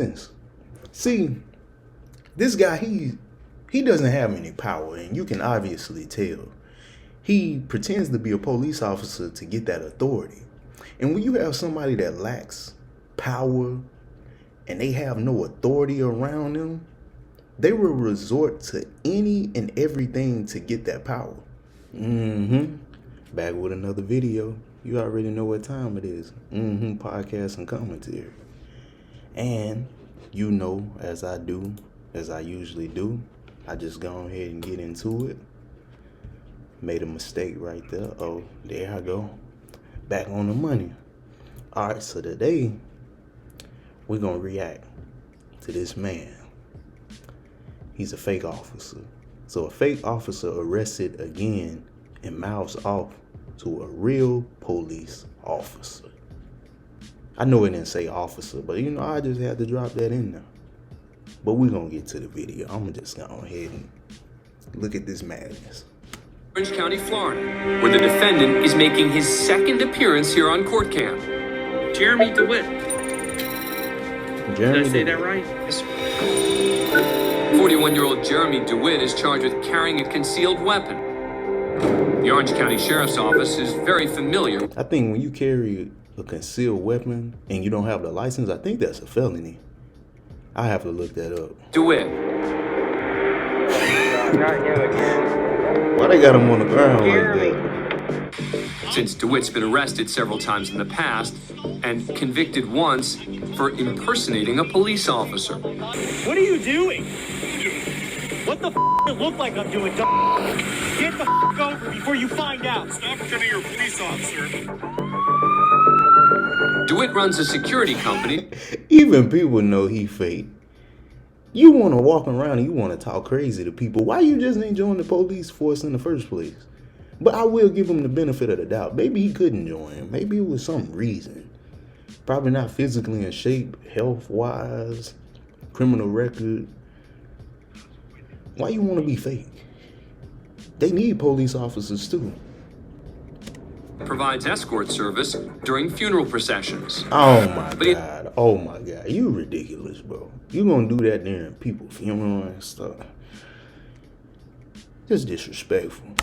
sense. See, this guy, he doesn't have any power, and you can obviously tell. He pretends to be a police officer to get that authority. And when you have somebody that lacks power and they have no authority around them, they will resort to any and everything to get that power. Back with another video. You already know what time it is. Podcast and commentary. And you know, as I usually do, I just go ahead and get into it. Made a mistake right there. Oh, there I go. Back on the money. Alright, so today we're gonna react to this man. He's a fake officer. So a fake officer arrested again and mouths off to a real police officer. I know it didn't say officer, but you know, I just had to drop that in there. But we're gonna get to the video. I'm gonna just go ahead and look at this madness. Orange County, Florida, where the defendant is making his second appearance here on court cam. Jeremy DeWitt. Did I say that right? Yes, 41-year-old Jeremy DeWitt is charged with carrying a concealed weapon. The Orange County Sheriff's Office is very familiar. I think when you carry a concealed weapon and you don't have the license, I think that's a felony. I have to look that up. DeWitt. Why they got him on the ground like that? Since DeWitt's been arrested several times in the past and convicted once for impersonating a police officer. What are you doing? What the f*** does it look like I'm doing? Get the f*** over before you find out. Stop pretending you're a police officer. DeWitt runs a security company. Even people know he fake. You want to walk around and you want to talk crazy to people. Why you just ain't join the police force in the first place? But I will give him the benefit of the doubt. Maybe he couldn't join. Maybe it was some reason. Probably not physically in shape, health-wise, criminal record. Why you want to be fake? They need police officers too. Provides escort service during funeral processions. Oh my God. Oh my God. You ridiculous, bro. You gonna do that during people's funeral and stuff. Just disrespectful.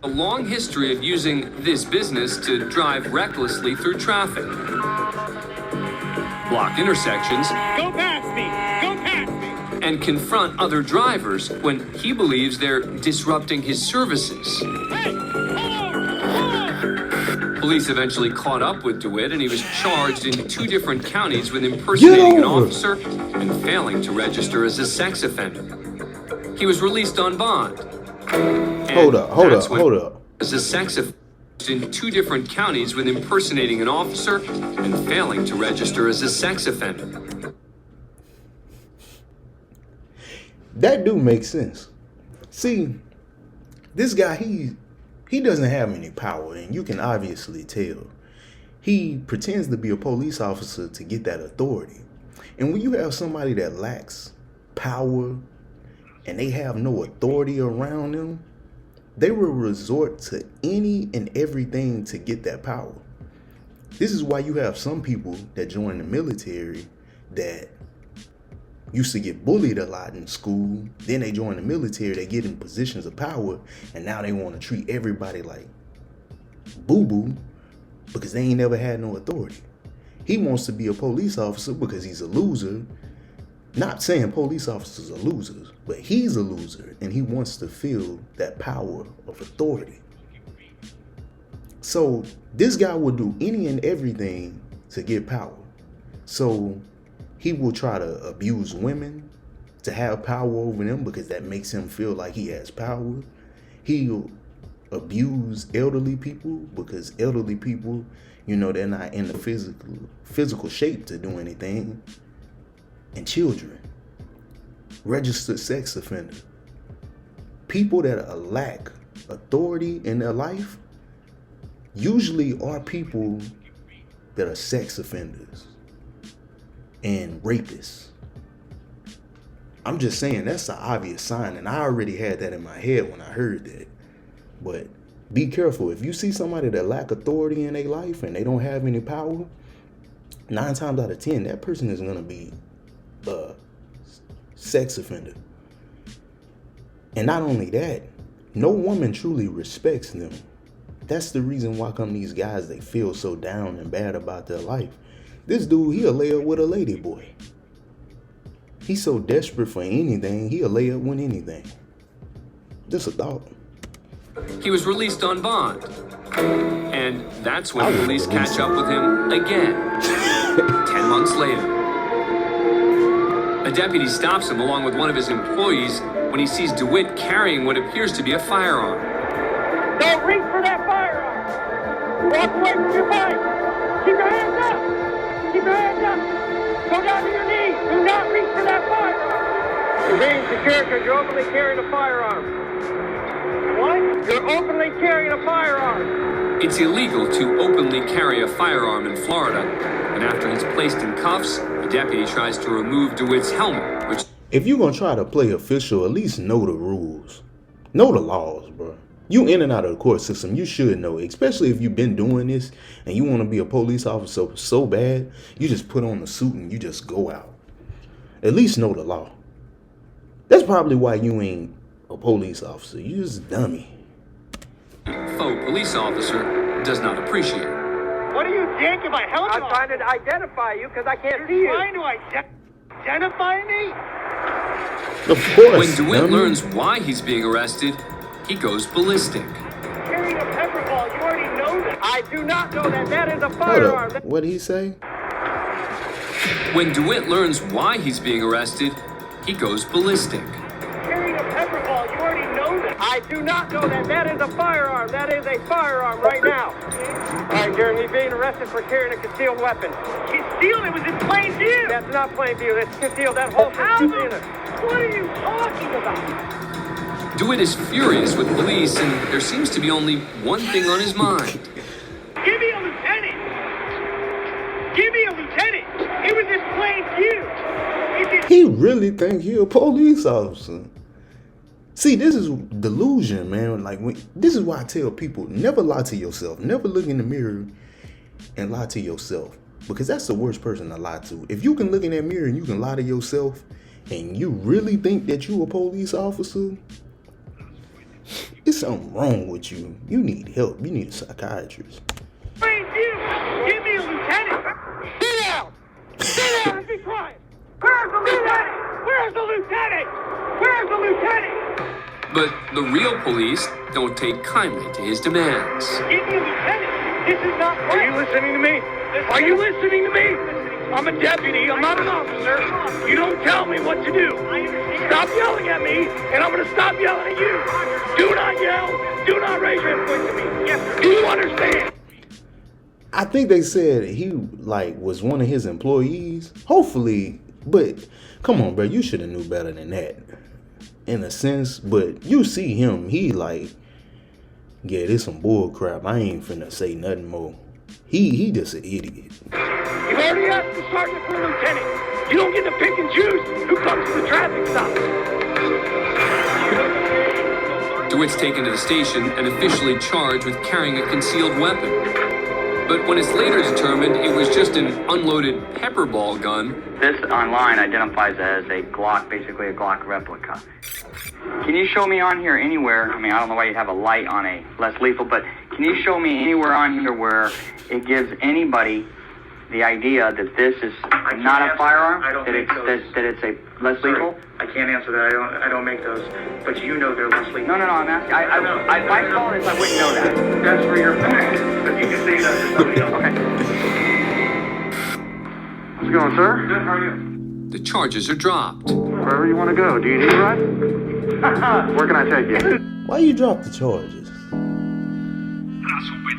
A long history of using this business to drive recklessly through traffic. Block intersections. Go past me! Go past me! And confront other drivers when he believes they're disrupting his services. Hey! Hello! Police eventually caught up with DeWitt, and he was charged in 2 different counties with impersonating an officer and failing to register as a sex offender. He was released on bond. Hold up. As a sex offender in 2 different counties with impersonating an officer and failing to register as a sex offender. That do make sense. See, this guy, he doesn't have any power, and you can obviously tell. He pretends to be a police officer to get that authority. And when you have somebody that lacks power and they have no authority around them, they will resort to any and everything to get that power. This is why you have some people that join the military that used to get bullied a lot in school. Then they join the military, they get in positions of power, and now they want to treat everybody like boo-boo because they ain't never had no authority. He wants to be a police officer because he's a loser. Not saying police officers are losers, but he's a loser and he wants to feel that power of authority. So this guy will do any and everything to get power. So he will try to abuse women to have power over them because that makes him feel like he has power. He'll abuse elderly people because elderly people, you know, they're not in the physical shape to do anything. And children, registered sex offender, people that lack authority in their life usually are people that are sex offenders and rapists. I'm just saying that's an obvious sign, and I already had that in my head when I heard that. But be careful. If you see somebody that lack authority in their life and they don't have any power, 9 times out of 10, that person is going to be sex offender. And not only that, no woman truly respects them. That's the reason why come these guys, they feel so down and bad about their life. This dude, he'll lay up with a lady boy. He's so desperate for anything, he'll lay up with anything. Just a thought. He was released on bond. And that's when police catch up with him again, 10 months later. A deputy stops him along with one of his employees when he sees DeWitt carrying what appears to be a firearm. Don't reach for that firearm. Walk away from your bike. Keep your hands up. Keep your hands up. Go down to your knees. Do not reach for that firearm. You're being secure because you're openly carrying a firearm. What? You're openly carrying a firearm. It's illegal to openly carry a firearm in Florida, and after he's placed in cuffs, the deputy tries to remove DeWitt's helmet, which... If you're gonna try to play official, at least know the rules. Know the laws, bro. You in and out of the court system, you should know, especially if you've been doing this and you want to be a police officer so bad, you just put on the suit and you just go out. At least know the law. That's probably why you ain't a police officer. You just a dummy. faux police officer does not appreciate. What are you yanking my helmet I'm off? trying to identify you because I can't see You're you. trying to identify me? Of course. When DeWitt dummy. learns why he's being arrested, he goes ballistic. Carrying a pepper ball, you already know that. I do not know that. That is a Hold firearm. up. What did he say? When DeWitt learns why he's being arrested, he goes ballistic. Carrying a pepper ball, you already know that. I do not know that. That is a firearm. That is a firearm right now. All right, Jeremy, being arrested for carrying a concealed weapon. Concealed, it was in plain view. That's not plain view. That's concealed. That holster's How concealed. what are you talking about? DeWitt is furious with police, and there seems to be only one thing on his mind. Give me a lieutenant. Give me a lieutenant. It was in plain view. He really think he a police officer. See, this is delusion, man. Like, this is why I tell people, never lie to yourself. Never look in the mirror and lie to yourself. Because that's the worst person to lie to. If you can look in that mirror and you can lie to yourself and you really think that you a police officer, it's something wrong with you. You need help. You need a psychiatrist. Plain view. Give me a lieutenant. Sit down. Sit down and be quiet. Where's the lieutenant? Where's the lieutenant? Where's the lieutenant? But the real police don't take kindly to his demands. Give me a lieutenant. This is not Are you listening to me? Are you listening to me? I'm a deputy. I'm not an officer. You don't tell me what to do. I understand. Stop yelling at me, and I'm going to stop yelling at you. Do not yell. Do not raise your voice at me. Yes, sir. Do you understand? I think they said he was one of his employees. Hopefully, but come on, bro, you should have knew better than that. In a sense, but you see him, he yeah, this some bull crap. I ain't finna say nothing more. He just an idiot. You've already asked the sergeant for a lieutenant. You don't get to pick and choose who comes to the traffic stop. DeWitt's taken to the station and officially charged with carrying a concealed weapon. But when it's later determined it was just an unloaded pepper ball gun, This online identifies as a Glock, basically a Glock replica. Can you show me on here anywhere, I mean, I don't know why you have a light on a less lethal, but can you show me anywhere on here where it gives anybody the idea that this is not a firearm, that it's a less lethal? I can't answer that. I don't make those. But you know they're less lethal. No, I'm asking. If I saw this, I wouldn't know that. That's for your friend. But you can say that to somebody else. Okay. How's it going, sir? Good. How are you? the charges are dropped. Wherever you want to go. Do you need a ride? Where can I take you? Why you drop the charges?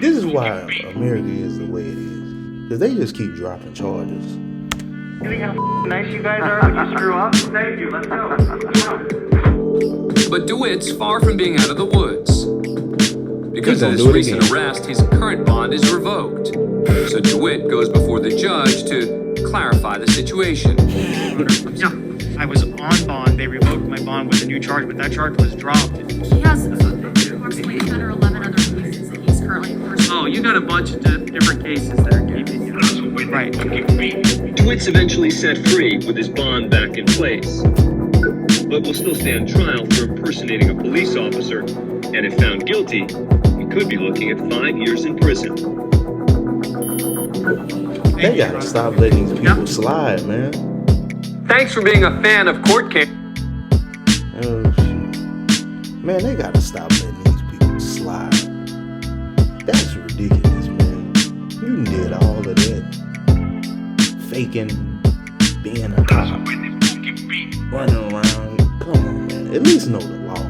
This is why America is the way it is. Because they just keep dropping charges. See how nice you guys are when you screw up? Thank you. Let's go. But DeWitt's far from being out of the woods. Because of this recent arrest, his current bond is revoked. So DeWitt goes before the judge to clarify the situation. Yeah, I was on bond. They revoked my bond with a new charge, but that charge was dropped. He has approximately 10 or 11 other cases that he's currently pursuing. Oh, you got a bunch of different cases that are keeping you. Right. DeWitt's eventually set free with his bond back in place, but will still stand trial for impersonating a police officer, and if found guilty, he could be looking at 5 years in prison. They gotta stop letting these people slide, man. Thanks for being a fan of court case. Oh shit. Man, they gotta stop letting these people slide. That's ridiculous, man. You did all of that. Faking, being a cop, running around. Come on, man. At least know the law.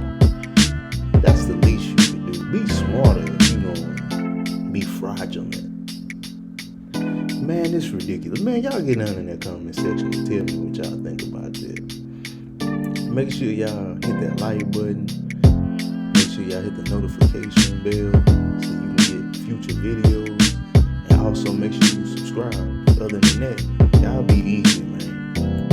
That's the least you could do. Be smarter if you know be fraudulent. Man, it's ridiculous. Man, y'all get down in that comment section and tell me what y'all think about that. Make sure y'all hit that like button. Make sure y'all hit the notification bell so you can get future videos. And also make sure you subscribe. Other than that, y'all be easy.